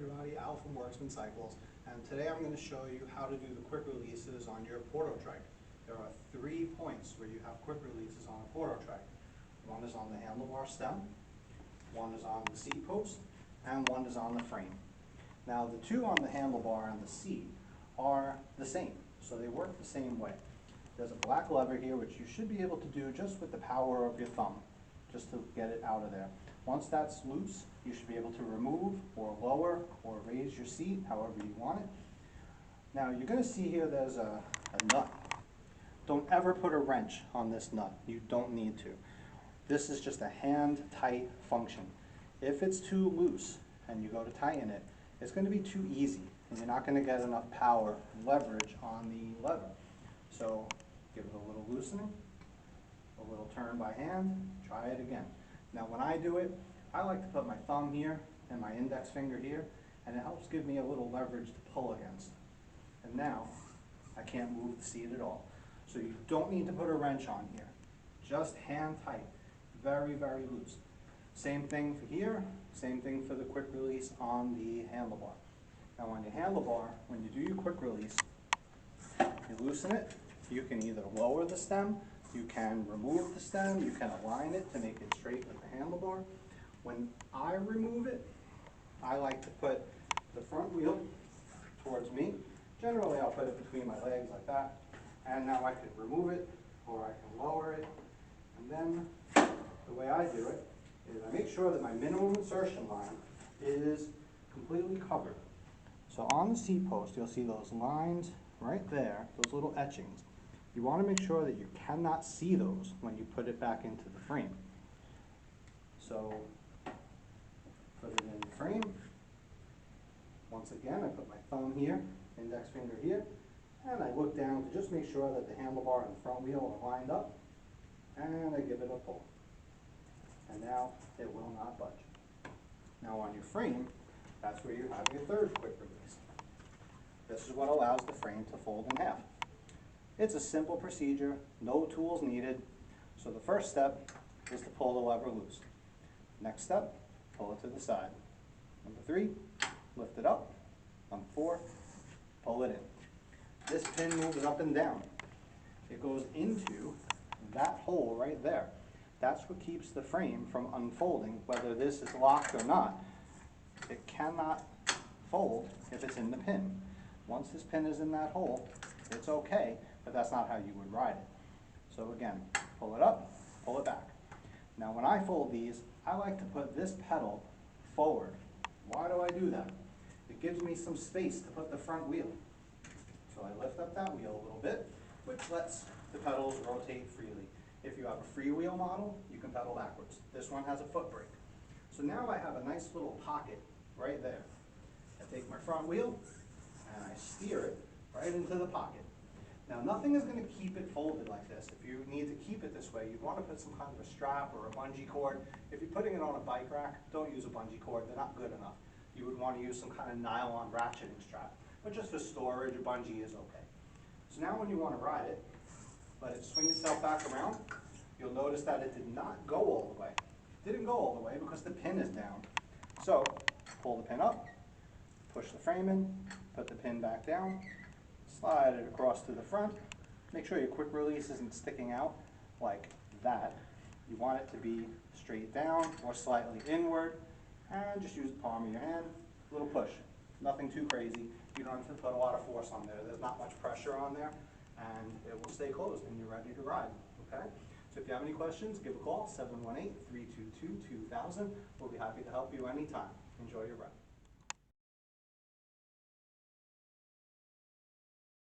everybody, Al from Worksman Cycles, and today I'm going to show you how to do the quick releases on your Port-O-Trike. There are 3 points where you have quick releases on a Port-O-Trike. One is on the handlebar stem, one is on the seat post, and one is on the frame. Now the 2 on the handlebar and the seat are the same, so they work the same way. There's a black lever here which you should be able to do just with the power of your thumb, just to get it out of there. Once that's loose, you should be able to remove or lower or raise your seat however you want it. Now you're going to see here there's a nut. Don't ever put a wrench on this nut. You don't need to. This is just a hand tight function. If it's too loose and you go to tighten it, it's going to be too easy and you're not going to get enough power and leverage on the lever. So give it a little loosening, a little turn by hand, try it again. Now when I do it, I like to put my thumb here and my index finger here, and it helps give me a little leverage to pull against. And now I can't move the seat at all. So you don't need to put a wrench on here. Just hand tight, very, very loose. Same thing for here, same thing for the quick release on the handlebar. Now on your handlebar, when you do your quick release, you loosen it. You can either lower the stem, you can remove the stem, you can align it to make it straight with the handlebar. When I remove it, I like to put the front wheel towards me. Generally I'll put it between my legs like that, and now I can remove it or I can lower it. And then the way I do it is I make sure that my minimum insertion line is completely covered. So on the seat post you'll see those lines right there, those little etchings. You want to make sure that you cannot see those when you put it back into the frame. So put it in the frame. Once again, I put my thumb here, index finger here, and I look down to just make sure that the handlebar and the front wheel are lined up, and I give it a pull. And now it will not budge. Now on your frame, that's where you have your 3rd quick release. This is what allows the frame to fold in half. It's a simple procedure, no tools needed. So the first step is to pull the lever loose. Next step, pull it to the side. Number 3, lift it up. Number 4, pull it in. This pin moves up and down. It goes into that hole right there. That's what keeps the frame from unfolding, whether this is locked or not. It cannot fold if it's in the pin. Once this pin is in that hole, it's okay, but that's not how you would ride it. So again, pull it up, pull it back. Now when I fold these, I like to put this pedal forward. Why do I do that? It gives me some space to put the front wheel. So I lift up that wheel a little bit, which lets the pedals rotate freely. If you have a freewheel model, you can pedal backwards. This one has a foot brake. So now I have a nice little pocket right there. I take my front wheel and I steer it right into the pocket. Now nothing is going to keep it folded like this. If you need to keep it this way, you'd want to put some kind of a strap or a bungee cord. If you're putting it on a bike rack, don't use a bungee cord, they're not good enough. You would want to use some kind of nylon ratcheting strap. But just for storage, a bungee is okay. So now when you want to ride it, let it swing itself back around. You'll notice that it did not go all the way. It didn't go all the way because the pin is down. So pull the pin up, push the frame in, put the pin back down, slide it across to the front. Make sure your quick release isn't sticking out like that. You want it to be straight down or slightly inward, and just use the palm of your hand, a little push. Nothing too crazy. You don't have to put a lot of force on there. There's not much pressure on there, and it will stay closed and you're ready to ride, okay? So if you have any questions, give a call, 718-322-2000. We'll be happy to help you anytime. Enjoy your ride.